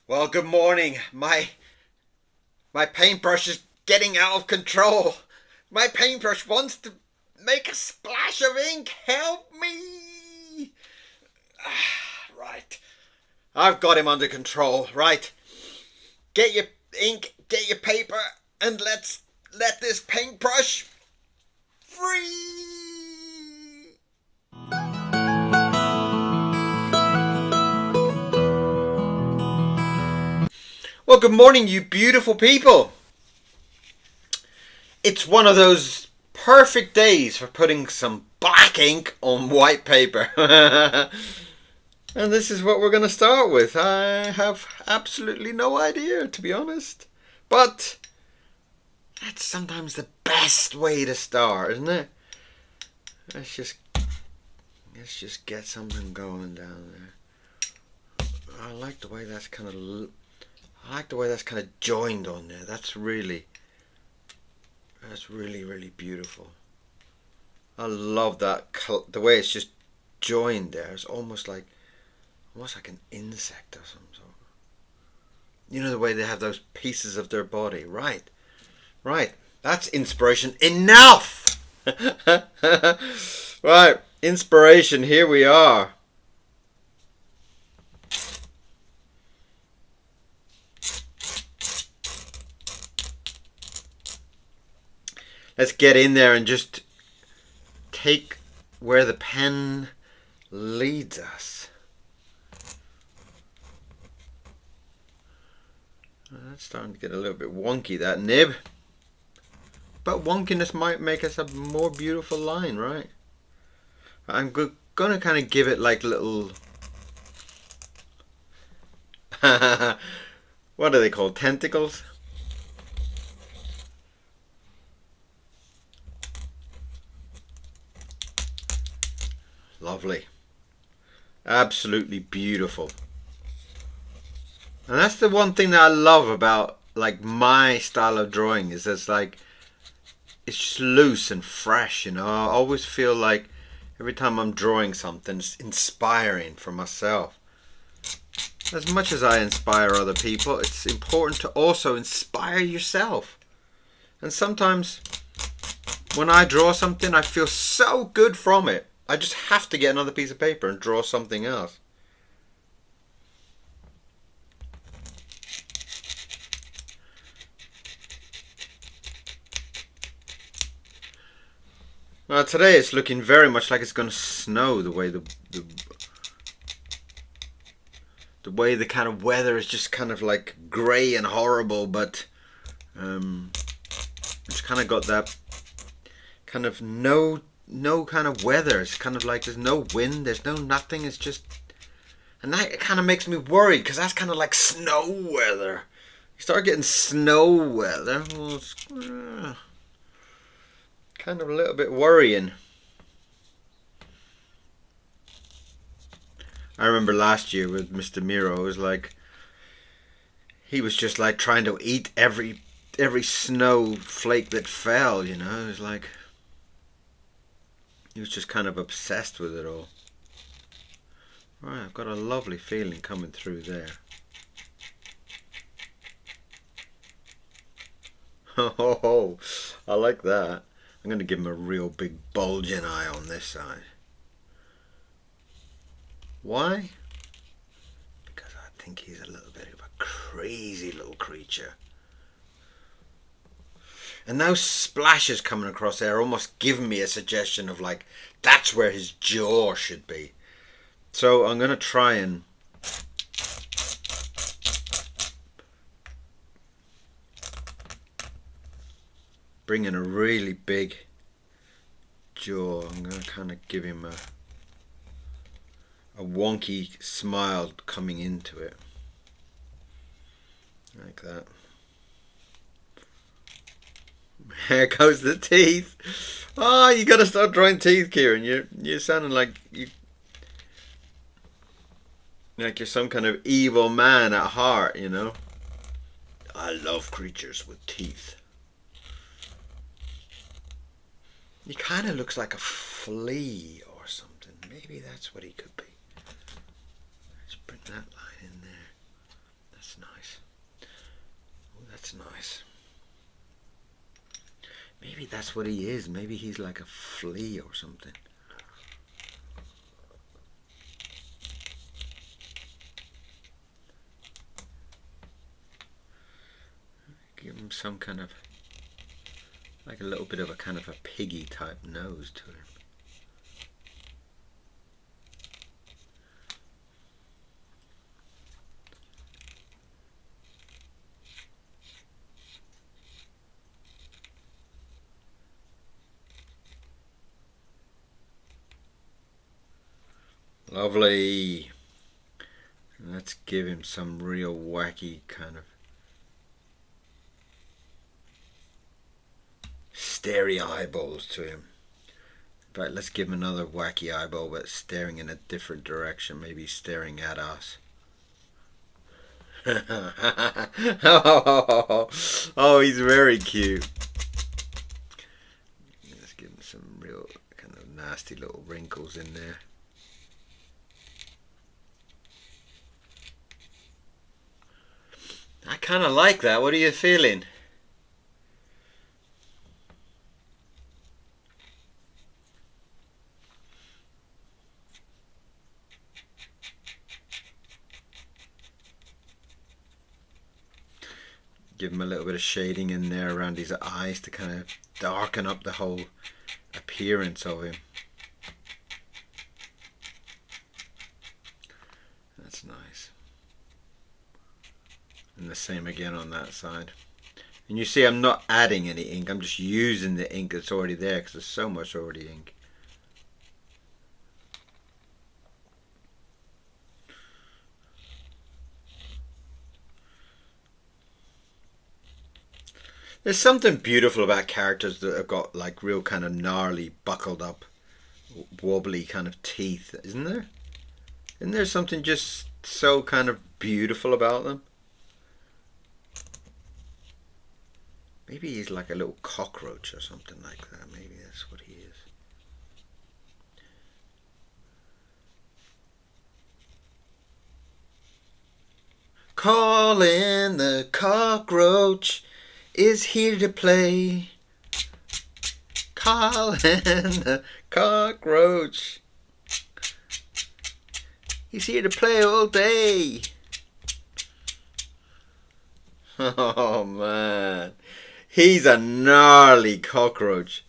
Well, good morning. My paintbrush is getting out of control. My paintbrush wants to make a splash of ink. Help me! Right. I've got him under control. Right. Get your ink, get your paper, and let's let this paintbrush free. Well, good morning, you beautiful people. It's one of those perfect days for putting some black ink on white paper. And this is what we're going to start with. I have absolutely no idea, to be honest. But that's sometimes the best way to start, isn't it? Let's just get something going down there. I like the way that's kind of joined on there. That's really really beautiful. I love that the way it's just joined there. It's almost like an insect or some sort. You know the way they have those pieces of their body, right? Right. That's inspiration enough. Right, inspiration. Here we are. Let's get in there and just take where the pen leads us. That's starting to get a little bit wonky, that nib. But wonkiness might make us a more beautiful line, right? I'm gonna kind of give it like little... what are they called? Tentacles? Lovely. Absolutely beautiful. And that's the one thing that I love about like my style of drawing is it's just loose and fresh, you know. I always feel like every time I'm drawing something it's inspiring for myself. As much as I inspire other people, it's important to also inspire yourself. And sometimes when I draw something I feel so good from it. I just have to get another piece of paper and draw something else. Well, today it's looking very much like it's going to snow. The way the way the kind of weather is just kind of like grey and horrible, but it's kind of got that kind of no kind of weather. It's kind of like there's no wind, there's no nothing. It's just, and that kind of makes me worried because that's kind of like snow weather. You start getting snow weather, well, it's kind of a little bit worrying. I remember last year with Mr. Miro, it was like he was just like trying to eat every snow flake that fell, you know. It was like he was just kind of obsessed with it all. Right, I've got a lovely feeling coming through there. Oh, I like that. I'm going to give him a real big bulging eye on this side. Why? Because I think he's a little bit of a crazy little creature. And those splashes coming across there are almost giving me a suggestion of like, that's where his jaw should be. So I'm going to try and bring in a really big jaw. I'm going to kind of give him a wonky smile coming into it. Like that. There goes the teeth. Oh, you got to start drawing teeth, Kieran. You're sounding like you're some kind of evil man at heart, you know. I love creatures with teeth. He kind of looks like a flea or something. Maybe that's what he could be. Let's bring that line in there. That's that's nice. Oh, that's nice. Maybe that's what he is. Maybe he's like a flea or something. Give him some kind of, like a little bit of a kind of a piggy type nose to him. Lovely. Let's give him some real wacky kind of starey eyeballs to him. In fact, let's give him another wacky eyeball, but staring in a different direction. Maybe staring at us. Oh, he's very cute. Let's give him some real kind of nasty little wrinkles in there. I kind of like that. What are you feeling? Give him a little bit of shading in there around his eyes to kind of darken up the whole appearance of him. That's nice. And the same again on that side. And you see I'm not adding any ink, I'm just using the ink that's already there because there's so much already ink. There's something beautiful about characters that have got like real kind of gnarly, buckled up, wobbly kind of teeth, isn't there? Isn't there something just so kind of beautiful about them? Maybe he's like a little cockroach or something like that. Maybe that's what he is. Colin the cockroach is here to play. Colin the cockroach. He's here to play all day. Oh man. He's a gnarly cockroach.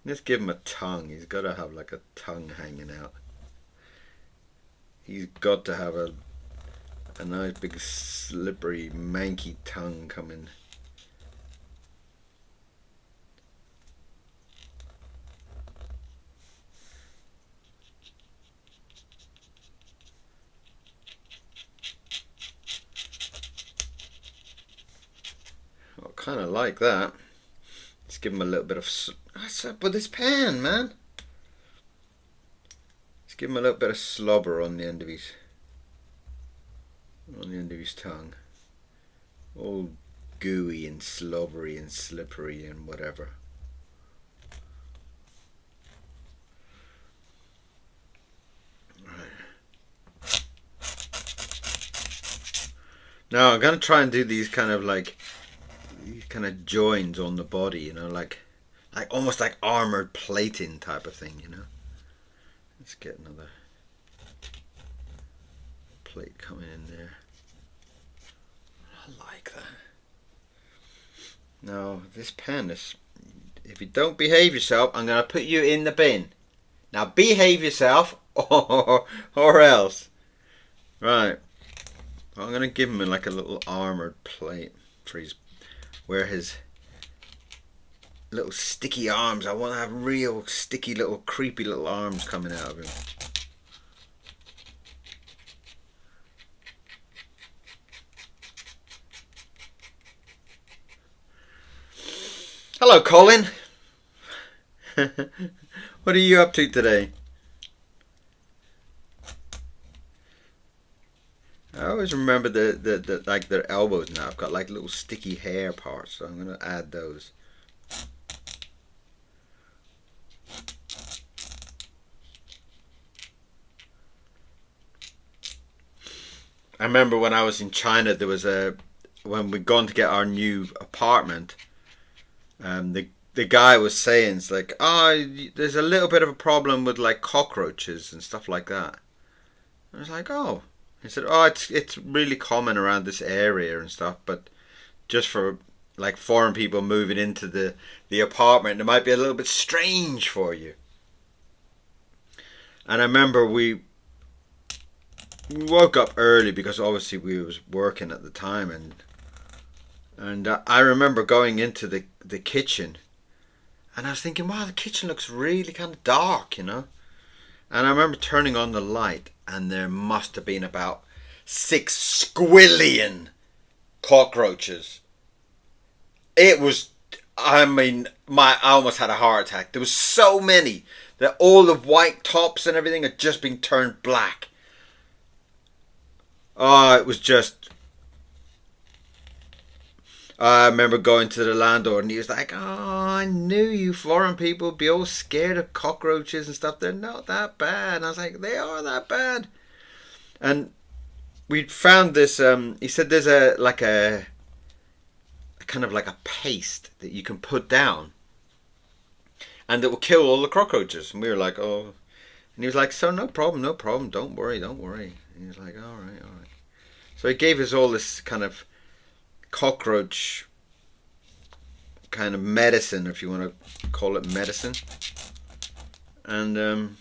Let's give him a tongue. He's got to have like a tongue hanging out. He's got to have a nice big slippery manky tongue coming. I kind of like that. Let's give him a little bit of... What's up with this pen, man? Let's give him a little bit of slobber on the end of his... tongue. All gooey and slobbery and slippery and whatever. Right. Now I'm going to try and do these kind of like... kind of joins on the body, you know, like almost like armored plating type of thing, you know. Let's get another plate coming in there. I like that. Now this pen is, if you don't behave yourself, I'm gonna put you in the bin. Now behave yourself or else. Right. I'm gonna give him like a little armored plate for his, where his little sticky arms. I want to have real sticky little creepy little arms coming out of him. Hello, Colin. What are you up to today? I always remember the like their elbows now. I've got like little sticky hair parts, so I'm gonna add those. I remember when I was in China, there was when we'd gone to get our new apartment. The guy was saying, it's like, oh, there's a little bit of a problem with like cockroaches and stuff like that. I was like, oh. He said, oh, it's really common around this area and stuff, but just for like foreign people moving into the apartment, it might be a little bit strange for you. And I remember we woke up early because obviously we was working at the time, and I remember going into the kitchen, and I was thinking, wow, the kitchen looks really kind of dark, you know. And I remember turning on the light, and there must have been about 6 squillion cockroaches. It was, I mean, I almost had a heart attack. There was so many that all the white tops and everything had just been turned black. Oh, it was just. I remember going to the landlord and he was like, oh, I knew you foreign people would be all scared of cockroaches and stuff. They're not that bad. And I was like, they are that bad. And we found this, he said there's a kind of like a paste that you can put down and it will kill all the cockroaches. And we were like, oh. And he was like, so no problem, don't worry. And he was like, all right. So he gave us all this kind of cockroach kind of medicine, if you want to call it medicine. And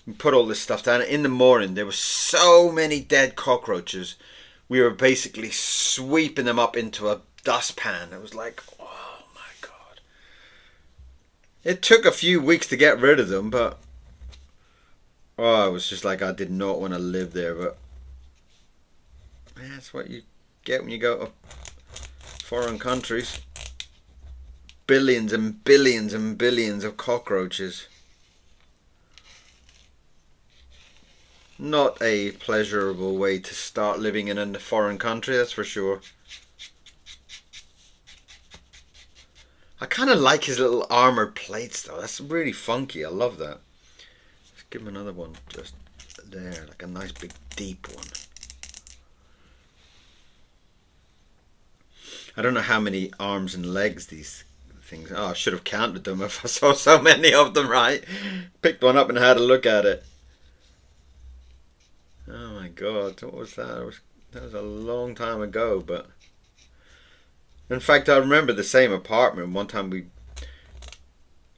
we put all this stuff down. In the morning, there were so many dead cockroaches. We were basically sweeping them up into a dustpan. It was like, oh my God. It took a few weeks to get rid of them, but oh, it was just like I did not want to live there. But man, that's what you get when you go to foreign countries. Billions and billions and billions of cockroaches. Not a pleasurable way to start living in a foreign country, that's for sure. I kind of like his little armoured plates though. That's really funky. I love that. Let's give him another one just there, like a nice big deep one. I don't know how many arms and legs these things. Oh, I should have counted them if I saw so many of them, right? Picked one up and had a look at it. Oh my God, what was that? That was a long time ago, but in fact, I remember the same apartment. One time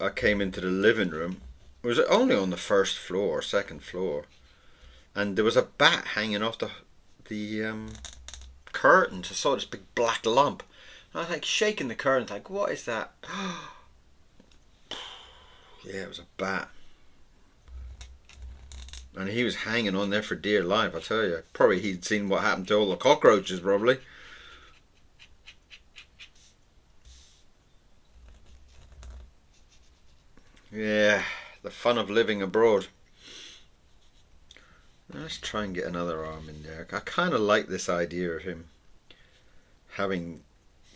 I came into the living room. It was only on the first floor, second floor, and there was a bat hanging off the curtains. I saw this big black lump. I was like shaking the curtains, like, what is that? Yeah, it was a bat. And he was hanging on there for dear life, I tell you. Probably he'd seen what happened to all the cockroaches, probably. Yeah, the fun of living abroad. Let's try and get another arm in there. I kind of like this idea of him having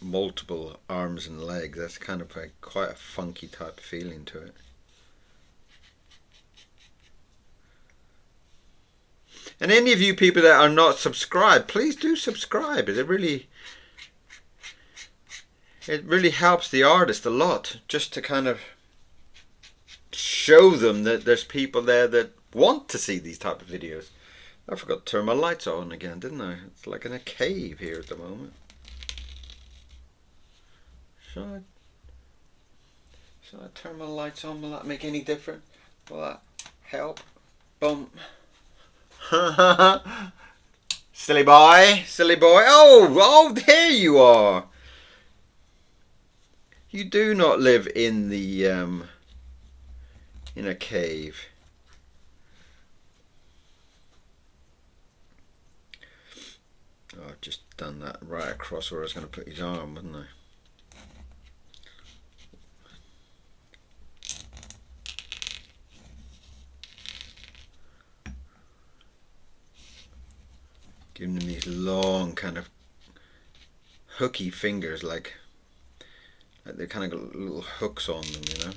multiple arms and legs. That's kind of quite a funky type feeling to it. And any of you people that are not subscribed, please do subscribe. It really helps the artist a lot, just to kind of show them that there's people there that want to see these type of videos. I forgot to turn my lights on again, didn't I? It's like in a cave here at the moment. Shall I turn my lights on? Will that make any difference? Will that help? Boom. Silly boy. Oh, there you are. You do not live in the in a cave. Oh, I've just done that right across where I was going to put his arm, wasn't I? Giving them these long kind of hooky fingers, like they kind of got little hooks on them, you know.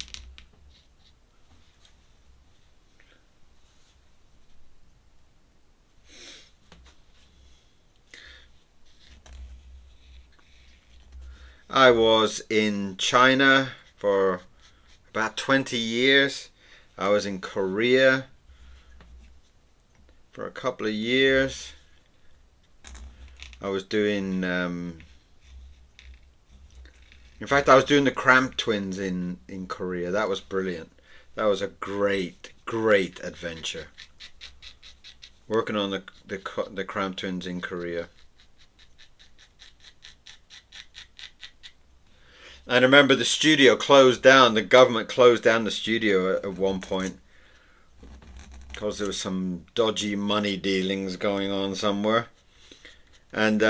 I was in China for about 20 years. I was in Korea for a couple of years. I was doing, in fact, I was doing the Cramp Twins in Korea. That was brilliant. That was a great, great adventure. Working on the Cramp Twins in Korea. And I remember the studio closed down. The government closed down the studio at one point because there was some dodgy money dealings going on somewhere. And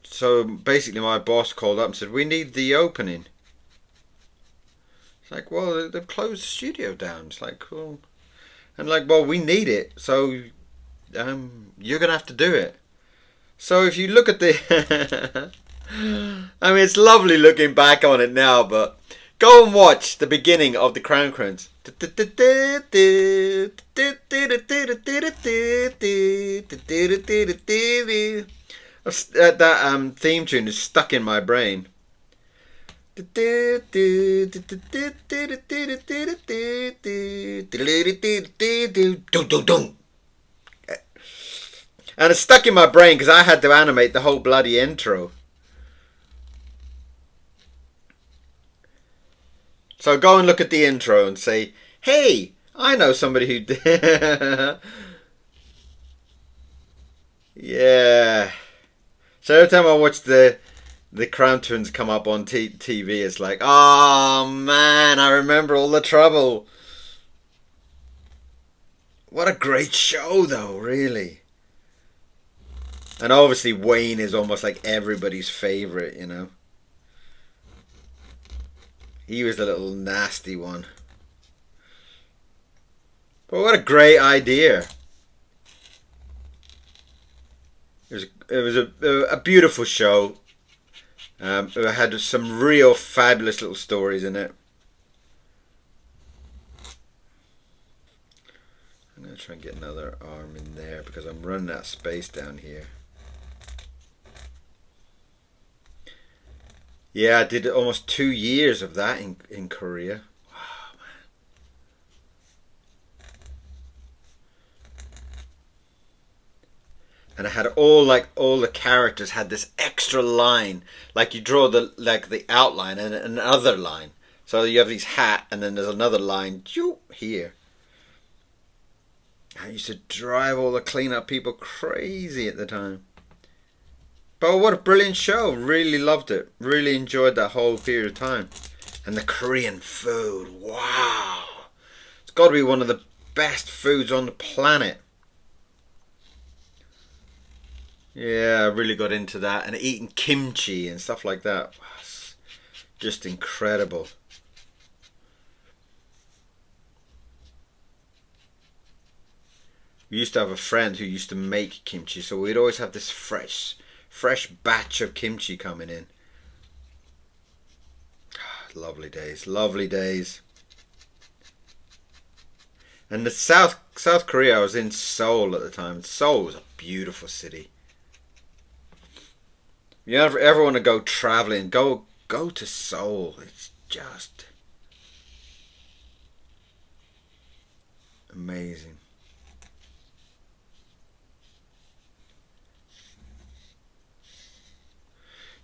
so basically my boss called up and said, we need the opening. It's like, well, they've closed the studio down. It's like, well, and like, well, we need it, so you're going to have to do it. So if you look at the... I mean, it's lovely looking back on it now, but go and watch the beginning of the Crown Prince. That theme tune is stuck in my brain. And it's stuck in my brain because I had to animate the whole bloody intro. So go and look at the intro and say, hey, I know somebody who did. Yeah. So every time I watch the Crown Twins come up on TV, it's like, oh man, I remember all the trouble. What a great show though, really. And obviously Wayne is almost like everybody's favourite, you know. He was the little nasty one. But what a great idea. It was a beautiful show. It had some real fabulous little stories in it. I'm going to try and get another arm in there because I'm running out of space down here. Yeah, I did almost 2 years of that in Korea. Wow, man. And I had all the characters had this extra line, like you draw the outline and another line. So you have these hat and then there's another line here. I used to drive all the cleanup people crazy at the time. But what a brilliant show. Really loved it. Really enjoyed that whole period of time. And the Korean food. Wow. It's got to be one of the best foods on the planet. Yeah, I really got into that. And eating kimchi and stuff like that. Was just incredible. We used to have a friend who used to make kimchi. So we'd always have this fresh batch of kimchi coming in. Lovely days, lovely days. And the South Korea, I was in Seoul at the time. Seoul was a beautiful city. If you ever want to go traveling, go to Seoul. It's just amazing.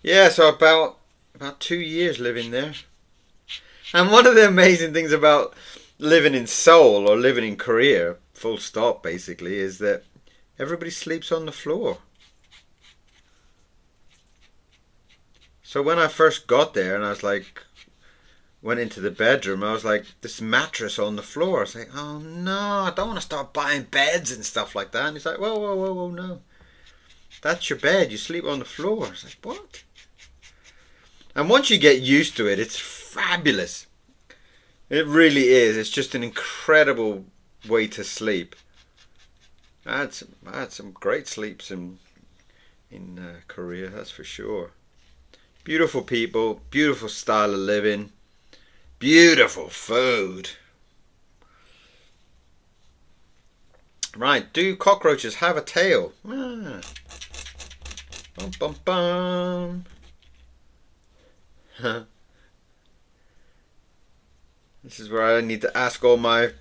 Yeah, so about 2 years living there. And one of the amazing things about living in Seoul or living in Korea, full stop basically, is that everybody sleeps on the floor. So when I first got there and I was like, went into the bedroom, I was like, this mattress on the floor. I was like, oh no, I don't want to start buying beds and stuff like that. And he's like, whoa, no. That's your bed, you sleep on the floor. I was like, what? And once you get used to it, it's fabulous. It really is. It's just an incredible way to sleep. I had some great sleeps in Korea, that's for sure. Beautiful people, beautiful style of living, beautiful food. Right, do cockroaches have a tail? Ah. Bum, bum, bum. This is where I need to ask all my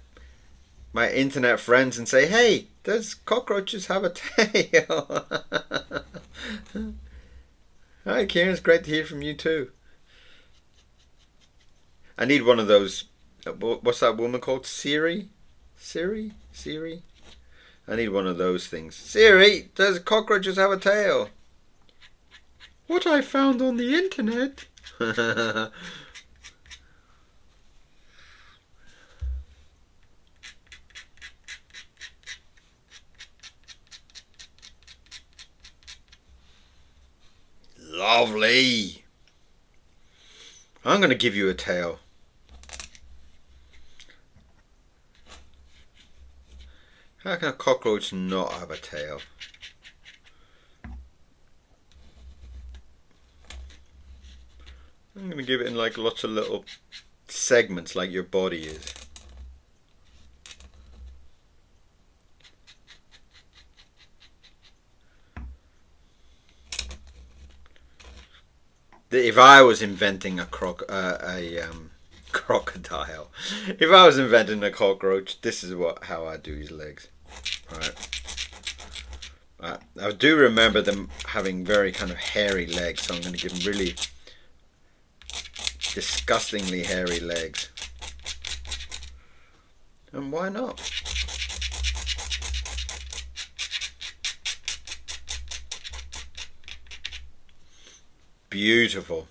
internet friends and say, "Hey, does cockroaches have a tail?" Hi, Kieran. It's great to hear from you too. I need one of those. What's that woman called? Siri? Siri? Siri? I need one of those things. Siri, does cockroaches have a tail? What I found on the internet. Lovely. I'm going to give you a tail. How can a cockroach not have a tail? I'm going to give it in like lots of little segments like your body is. If I was inventing a crocodile, if I was inventing a cockroach, this is how I do his legs. Right. I do remember them having very kind of hairy legs, so I'm going to give them really disgustingly hairy legs. And why not? Beautiful.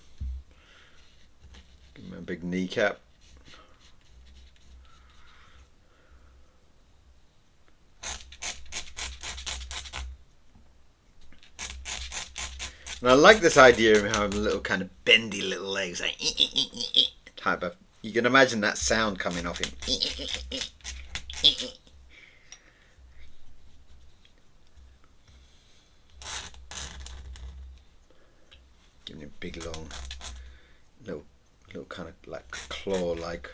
Give him a big kneecap. And I like this idea of having little kind of bendy little legs, like type of. You can imagine that sound coming off him. Giving him big, long, little kind of like claw-like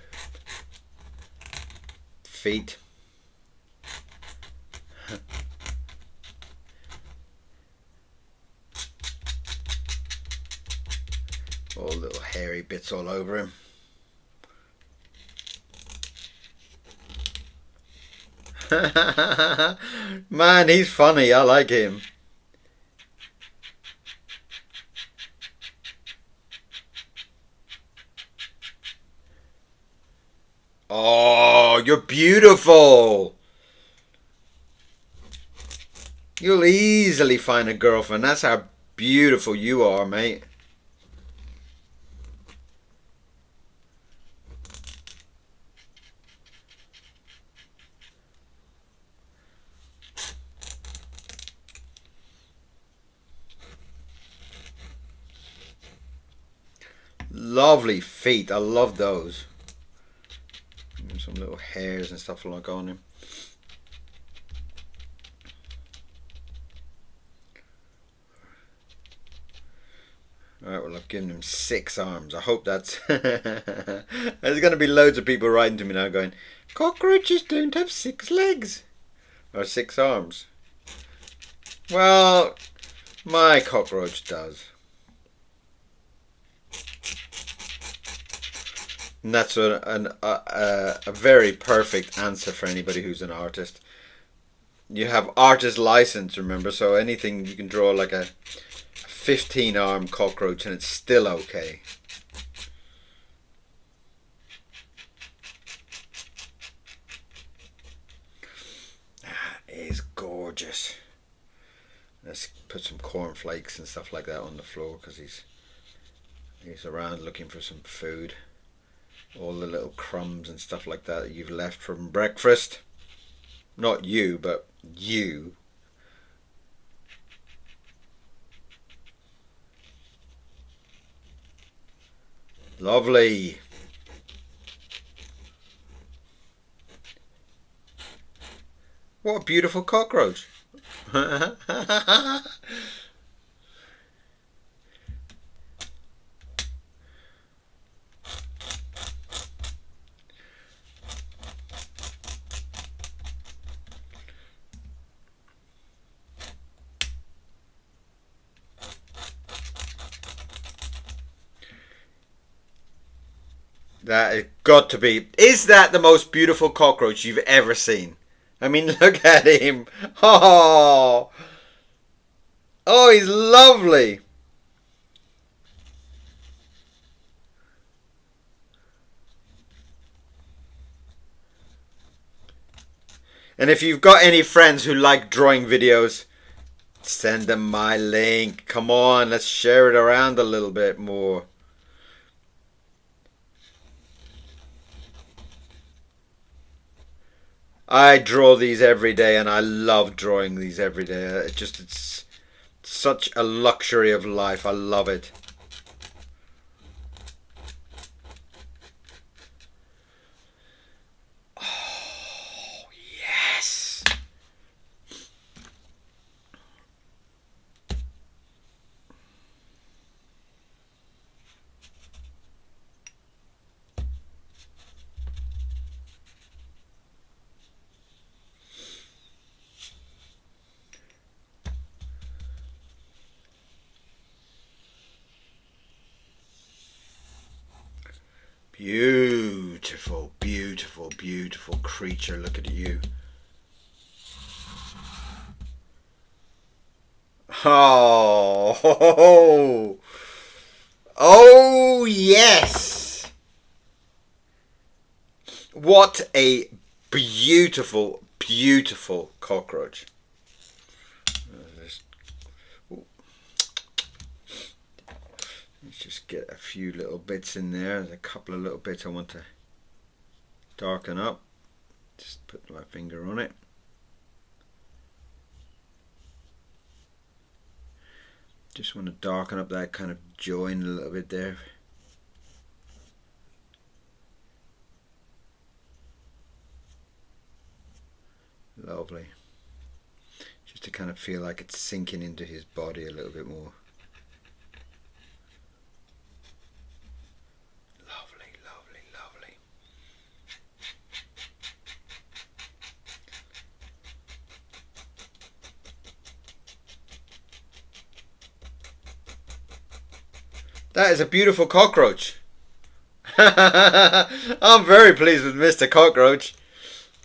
feet. All little hairy bits all over him. Man, he's funny. I like him. Oh, you're beautiful. You'll easily find a girlfriend. That's how beautiful you are, mate. Lovely feet. I love those. Some little hairs and stuff like on him. Alright, well, I've given him 6 arms. I hope that's... There's going to be loads of people writing to me now going, cockroaches don't have 6 legs. Or 6 arms. Well, my cockroach does. And that's a very perfect answer for anybody who's an artist. You have artist license, remember, so anything you can draw like a 15-arm cockroach and it's still okay. That is gorgeous. Let's put some cornflakes and stuff like that on the floor because he's around looking for some food. All the little crumbs and stuff like that you've left from breakfast. Not you, but you. Lovely. What a beautiful cockroach. That has got to be. Is that the most beautiful cockroach you've ever seen? I mean, look at him. Oh, oh, he's lovely. And if you've got any friends who like drawing videos, send them my link. Come on, let's share it around a little bit more. I draw these every day and I love drawing these every day. It's such a luxury of life. I love it. Oh, yes. Beautiful, beautiful, beautiful creature. Look at you. Oh, oh, oh yes. What a beautiful, beautiful cockroach. Let's just get a few little bits in there. There's a couple of little bits I want to darken up. Just put my finger on it. Just want to darken up that kind of join a little bit there. Lovely. Just to kind of feel like it's sinking into his body a little bit more. Lovely, lovely, lovely. That is a beautiful cockroach. I'm very pleased with Mr. Cockroach.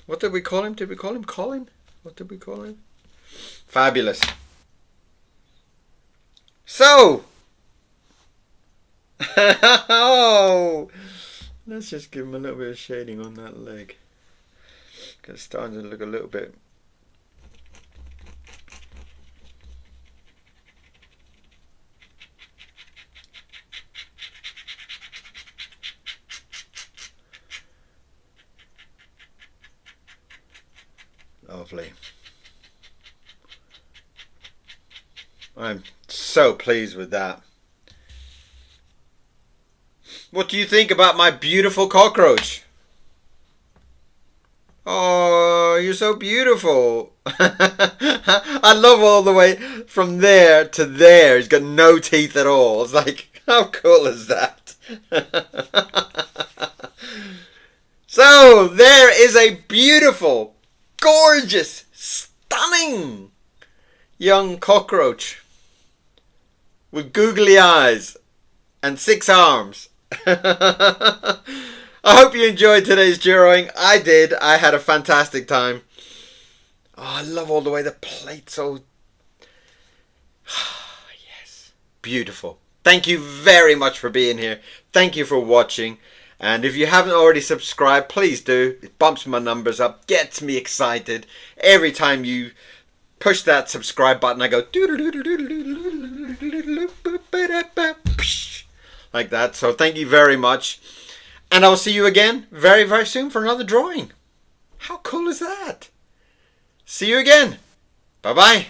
What did we call him? Did we call him Colin? What did we call him? Fabulous. So, oh, let's just give him a little bit of shading on that leg. It's starting to look a little bit. Lovely. I'm so pleased with that. What do you think about my beautiful cockroach? Oh, you're so beautiful. I love all the way from there to there. He's got no teeth at all. It's like, how cool is that? So, there is a beautiful, gorgeous, stunning young cockroach with googly eyes and 6 arms. I hope you enjoyed today's drawing. I did. I had a fantastic time. Oh, I love all the way the plate's so... yes. Beautiful. Thank you very much for being here. Thank you for watching. And if you haven't already subscribed, please do. It bumps my numbers up, gets me excited. Every time you push that subscribe button, I go like that. So thank you very much. And I'll see you again very, very soon for another drawing. How cool is that? See you again. Bye-bye.